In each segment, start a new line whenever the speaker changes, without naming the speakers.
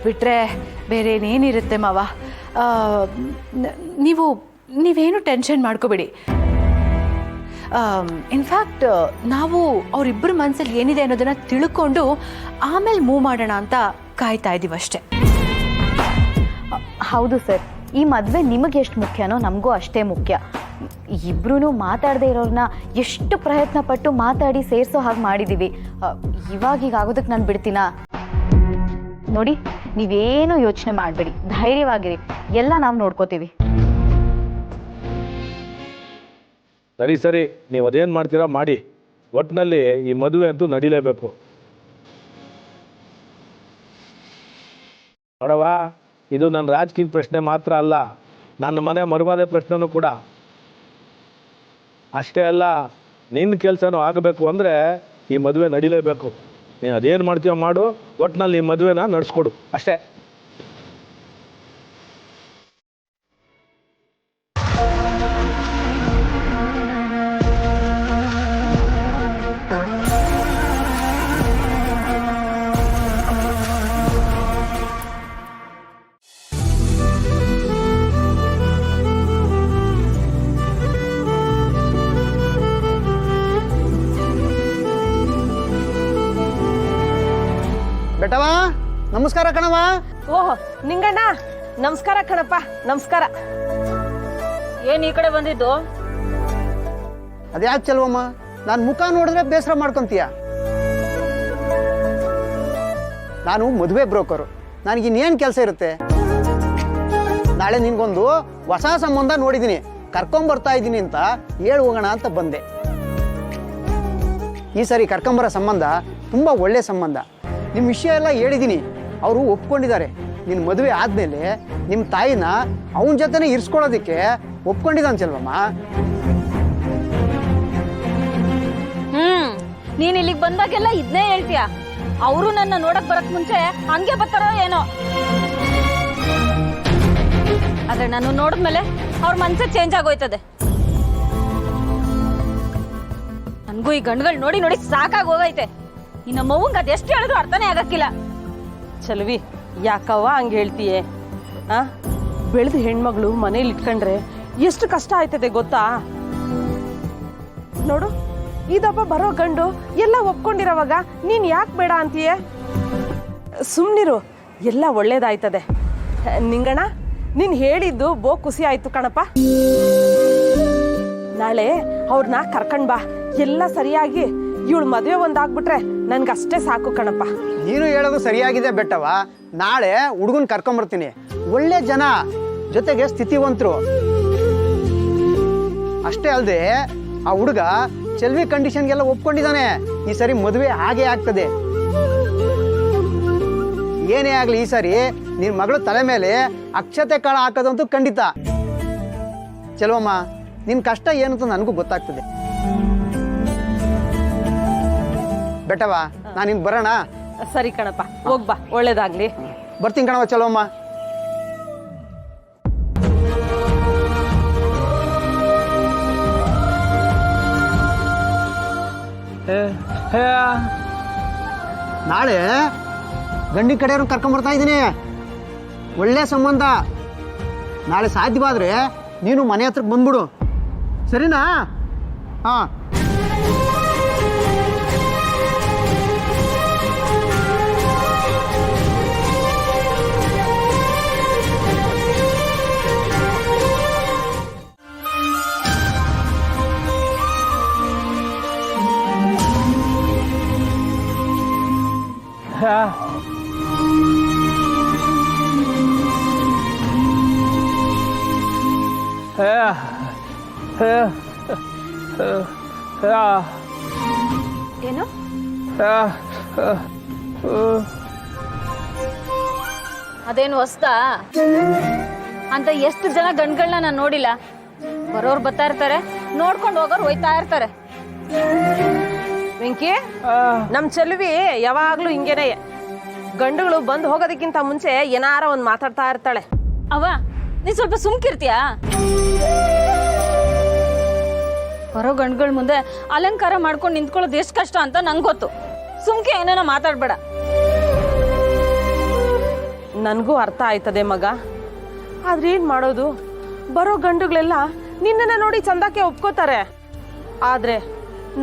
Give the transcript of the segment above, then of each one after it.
ಬಿಟ್ಟರೆ ಬೇರೆ ಏನೇನಿರುತ್ತೆ ಮಾವ. ನೀವೇನು ಟೆನ್ಷನ್ ಮಾಡ್ಕೋಬೇಡಿ. ಇನ್ಫ್ಯಾಕ್ಟ್ ನಾವು ಅವರಿಬ್ಬರ ಮನಸ್ಸಲ್ಲಿ ಏನಿದೆ ಅನ್ನೋದನ್ನು ತಿಳ್ಕೊಂಡು ಆಮೇಲೆ ಮೂವ್ ಮಾಡೋಣ ಅಂತ ಕಾಯ್ತಾ ಇದ್ದೀವಿ ಅಷ್ಟೆ.
ಹೌದು ಸರ್, ಈ ಮದುವೆ ನಿಮಗೆ ಎಷ್ಟು ಮುಖ್ಯನೋ ನಮಗೂ ಅಷ್ಟೇ ಮುಖ್ಯ. ಇಬ್ರು ಮಾತಾಡದೇ ಇರೋರನ್ನ ಎಷ್ಟು ಪ್ರಯತ್ನ ಪಟ್ಟು ಮಾತಾಡಿ ಸೇರಿಸೋ ಹಾಗೆ ಮಾಡಿದ್ದೀವಿ. ಇವಾಗ ಆಗೋದಕ್ಕೆ ನಾನು ಬಿಡ್ತೀನಾ? ನೋಡಿ, ನೀವೇನು ಯೋಚನೆ ಮಾಡಬೇಡಿ, ಧೈರ್ಯವಾಗಿರಿ, ಎಲ್ಲ ನಾವು ನೋಡ್ಕೋತೀವಿ.
ಸರಿ ಸರಿ, ನೀವು ಅದೇನು ಮಾಡ್ತೀರಾ ಮಾಡಿ. ಒಟ್ಟಿನಲ್ಲಿ ಈ ಮದುವೆ ಅಂತೂ ನಡೀಲೇಬೇಕು. ನೋಡವಾ, ಇದು ನನ್ನ ರಾಜಕೀಯ ಪ್ರಶ್ನೆ ಮಾತ್ರ ಅಲ್ಲ, ನನ್ನ ಮನೆ ಮರುವಾದ ಪ್ರಶ್ನೆನೂ ಕೂಡ. ಅಷ್ಟೇ ಅಲ್ಲ, ನಿನ್ನ ಕೆಲಸನೂ ಆಗಬೇಕು ಅಂದರೆ ಈ ಮದುವೆ ನಡೀಲೇಬೇಕು. ನೀನು ಅದೇನು ಮಾಡ್ತೀಯೋ ಮಾಡು, ಒಟ್ಟಿನಲ್ಲಿ ಈ ಮದುವೆನ ನಡೆಸ್ಕೊಡು ಅಷ್ಟೇ.
ಬೆಟವಾ, ನಮಸ್ಕಾರ ಕಣವ.
ಓಹ್ ನಿಂಗಣ್ಣ, ನಮಸ್ಕಾರ ಕಣಪ್ಪ. ನಮಸ್ಕಾರ. ಏನ್ ಈ ಕಡೆ ಬಂದಿದ್ದು?
ಅದ್ಯಾಕೆ ಚೆಲ್ವಮ್ಮ, ನಾನು ಮುಖ ನೋಡಿದ್ರೆ ಬೇಸರ ಮಾಡ್ಕೊಂತೀಯ? ನಾನು ಮದುವೆ ಬ್ರೋಕರು, ನನಗಿನ್ನೇನು ಕೆಲಸ ಇರುತ್ತೆ? ನಾಳೆ ನಿನ್ಗೊಂದು ಹೊಸ ಸಂಬಂಧ ನೋಡಿದ್ದೀನಿ, ಕರ್ಕೊಂಬರ್ತಾ ಇದ್ದೀನಿ ಅಂತ ಹೇಳಿ ಹೋಗೋಣ ಅಂತ ಬಂದೆ. ಈ ಸರಿ ಕರ್ಕೊಂಬರೋ ಸಂಬಂಧ ತುಂಬ ಒಳ್ಳೆ ಸಂಬಂಧ. ನಿಮ್ಮ ವಿಷಯ ಎಲ್ಲ ಹೇಳಿದ್ದೀನಿ, ಅವರು ಒಪ್ಕೊಂಡಿದ್ದಾರೆ. ನಿನ್ನ ಮದುವೆ ಆದಮೇಲೆ ನಿಮ್ಮ ತಾಯಿನ ಅವನ ಜೊತೆನೇ ಇರಿಸ್ಕೊಳ್ಳೋದಕ್ಕೆ ಒಪ್ಕೊಂಡಿದ್ದಾನೆ ಚೆಲ್ವಮ್ಮ.
ನೀನ್ ಇಲ್ಲಿಗೆ ಬಂದಾಗೆಲ್ಲ ಇದನ್ನೇ ಹೇಳ್ತೀಯ. ಅವರು ನನ್ನ ನೋಡಕ್ ಬರಕ್ ಮುಂಚೆ ಹಂಗೆ ಬರ್ತಾರೋ ಏನೋ, ಆದ್ರೆ ನಾನು ನೋಡಿದ್ಮೇಲೆ ಅವ್ರ ಮನ್ಸೇ ಚೇಂಜ್ ಆಗೋಯ್ತದೆ. ನನ್ಗೂ ಈ ಗಂಡುಗಳು ನೋಡಿ ನೋಡಿ ಸಾಕಾಗಿ ಹೋಗೈತೆ. ಇನ್ನ ಮೌಂಗ್ ಅದೆಷ್ಟು ಹೇಳಿದ್ರು ಅರ್ಥನೇ ಆಗಕ್ಕಿಲ್ಲ.
ಚಲವಿ, ಯಾಕವ್ವ ಹಂಗೆ ಹೇಳ್ತೀಯೇ? ಬೆಳೆದ ಹೆಣ್ಮಗಳು ಮನೇಲಿ ಇಟ್ಕೊಂಡ್ರೆ ಎಷ್ಟು ಕಷ್ಟ ಆಯ್ತದೆ ಗೊತ್ತಾ? ನೋಡು, ಇದಪ್ಪ ಬರೋ ಗಂಡು ಎಲ್ಲ ಒಪ್ಕೊಂಡಿರೋವಾಗ ನೀನ್ ಯಾಕೆ ಬೇಡ ಅಂತೀಯೇ? ಸುಮ್ನಿರು, ಎಲ್ಲ ಒಳ್ಳೇದಾಯ್ತದೆ. ನಿಂಗಣ್ಣ, ನೀನ್ ಹೇಳಿದ್ದು ಖುಷಿ ಆಯ್ತು ಕಣಪ್ಪ. ನಾಳೆ ಅವ್ರನ್ನ ಕರ್ಕೊಂಡ್ ಬಾ, ಎಲ್ಲ ಸರಿಯಾಗಿ ಇವಳು ಮದುವೆ ಒಂದಾಗ್ಬಿಟ್ರೆ ನನ್ಗಷ್ಟೇ ಸಾಕು ಕಣಪ್ಪ.
ನೀನು ಹೇಳೋದು ಸರಿಯಾಗಿದೆ ಬೆಟ್ಟವ. ನಾಳೆ ಹುಡುಗನ್ ಕರ್ಕೊಂಬರ್ತೀನಿ. ಒಳ್ಳೆ ಜನ, ಜೊತೆಗೆ ಸ್ಥಿತಿವಂತರು. ಅಷ್ಟೇ ಅಲ್ಲದೆ ಆ ಹುಡುಗ ಚೆಲ್ವಿ ಕಂಡೀಷನ್ಗೆಲ್ಲ ಒಪ್ಕೊಂಡಿದ್ದಾನೆ. ಈ ಸರಿ ಮದುವೆ ಹಾಗೆ ಆಗ್ತದೆ. ಏನೇ ಆಗ್ಲಿ, ಈ ಸರಿ ನಿನ್ ಮಗಳು ತಲೆ ಮೇಲೆ ಅಕ್ಷತೆ ಕಾಳ ಹಾಕೋದಂತೂ ಖಂಡಿತ. ಚೆಲ್ವಮ್ಮ, ನಿನ್ ಕಷ್ಟ ಏನಂತ ನನಗೂ ಗೊತ್ತಾಗ್ತದೆ. ಬೆಟ್ಟವಾ, ನಾನಿನ್ ಬರೋಣ?
ಸರಿ ಕಣಪ್ಪ, ಹೋಗ್ಬಾ, ಒಳ್ಳೇದಾಗ್ಲಿ.
ಬರ್ತೀನಿ ಕಣವ ಚೆಲ್ವಮ್ಮ. ನಾಳೆ ಗಂಡಿ ಕಡೆಯವ್ರನ್ನ ಕರ್ಕೊಂಡ್ಬರ್ತಾ ಇದ್ದೀನಿ. ಒಳ್ಳೆ ಸಂಬಂಧ. ನಾಳೆ ಸಾಧ್ಯವಾದ್ರೆ ನೀನು ಮನೆ ಹತ್ರಕ್ಕೆ ಬಂದ್ಬಿಡು, ಸರಿನಾ? ಹಾ.
ಏನು? ಅದೇನು ಹೊಸ್ತಾ ಅಂತ? ಎಷ್ಟು ಜನ ಗಂಡುಗಳನ್ನ ನಾನು ನೋಡಿಲ್ಲ. ಬರೋರು ಬರ್ತಾ ಇರ್ತಾರೆ, ನೋಡ್ಕೊಂಡು ಹೋಗೋರು ಹೋಯ್ತಾ ಇರ್ತಾರೆ.
ವೆಂಕಿ, ನಮ್ ಚೆಲುವಿ ಯಾವಾಗ್ಲೂ ಹಿಂಗೇನೆ. ಗಂಡುಗಳು ಬಂದು ಹೋಗೋದಕ್ಕಿಂತ ಮುಂಚೆ ಏನಾರ ಒಂದ್ ಮಾತಾಡ್ತಾ ಇರ್ತಾಳೆ.
ಅವ್ವ, ನೀ ಸ್ವಲ್ಪ ಸುಮ್ಕಿರ್ತೀಯಾ? ಬರೋ ಗಂಡುಗಳ ಮುಂದೆ ಅಲಂಕಾರ ಮಾಡ್ಕೊಂಡು ನಿಂತ್ಕೊಳ್ಳೋದು ಎಷ್ಟು ಕಷ್ಟ ಅಂತ ನಂಗೆ ಗೊತ್ತು. ಸುಮ್ಕೆ ಏನೇನೋ ಮಾತಾಡ್ಬೇಡ.
ನನಗೂ ಅರ್ಥ ಆಯ್ತದೆ ಮಗ. ಆದ್ರೆ ಏನು ಮಾಡೋದು, ಬರೋ ಗಂಡುಗಳೆಲ್ಲ ನಿನ್ನನ್ನು ನೋಡಿ ಚಂದಕ್ಕೆ ಒಪ್ಕೋತಾರೆ. ಆದ್ರೆ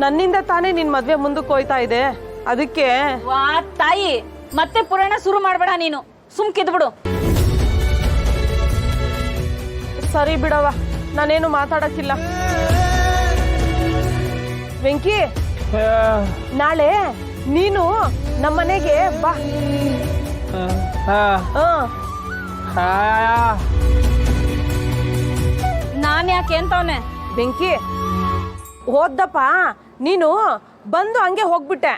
ನನ್ನಿಂದ ತಾನೇ ನಿನ್ನ ಮದುವೆ ಮುಂದಕ್ಕೆ ಹೋಯ್ತಾ ಇದೆ. ಅದಕ್ಕೆ
ವಾ ತಾಯಿ, ಮತ್ತೆ ಪುರಾಣ ಶುರು ಮಾಡಬೇಡ ನೀನು, ಸುಮ್ಕಿದ್ಬಿಡು.
ಸರಿ ಬಿಡವ, ನಾನೇನು ಮಾತಾಡಕ್ಕಿಲ್ಲ. ವೆಂಕಿ, ನಾಳೆ ನೀನು ನಮ್ಮನೆಗೆ ಬಾ.
ನಾನ್ ಯಾಕೆ ಅಂತವನೆ?
ಬೆಂಕಿ, ಹೋದ್ದಪ್ಪ ನೀನು ಬಂದು ಹಂಗೆ ಹೋಗ್ಬಿಟ್ಟೆ.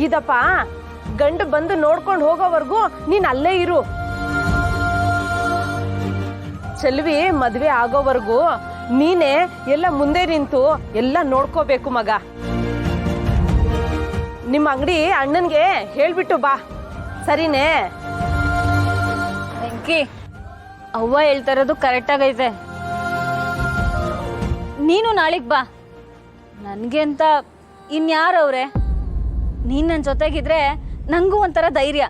ಇದಪ್ಪ ಗಂಡು ಬಂದು ನೋಡ್ಕೊಂಡು ಹೋಗೋವರೆಗೂ ನೀನ್ ಅಲ್ಲೇ ಇರು. ಚೆಲ್ವಿ ಮದ್ವೆ ಆಗೋವರೆಗೂ ನೀನೇ ಎಲ್ಲ ಮುಂದೆ ನಿಂತು ಎಲ್ಲ ನೋಡ್ಕೋಬೇಕು ಮಗ. ನಿಮ್ಮ ಅಂಗಡಿ ಅಣ್ಣನ್ಗೆ ಹೇಳ್ಬಿಟ್ಟು ಬಾ, ಸರಿನೇ?
ಬೆಂಕಿ, ಅವ್ವ ಹೇಳ್ತಾ ಇರೋದು ಕರೆಕ್ಟ್ ಆಗೈತೆ. ನೀನು ನಾಳೆಗ್ ಬಾ. ನನ್ಗೆ ಅಂತ ಇನ್ಯಾರವ್ರೆ? ನೀನ್ ನನ್ನ ಜೊತೆಗಿದ್ರೆ ನಂಗೂ ಒಂಥರ ಧೈರ್ಯ.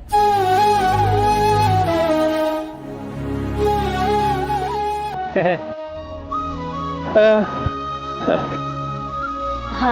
ಹಾ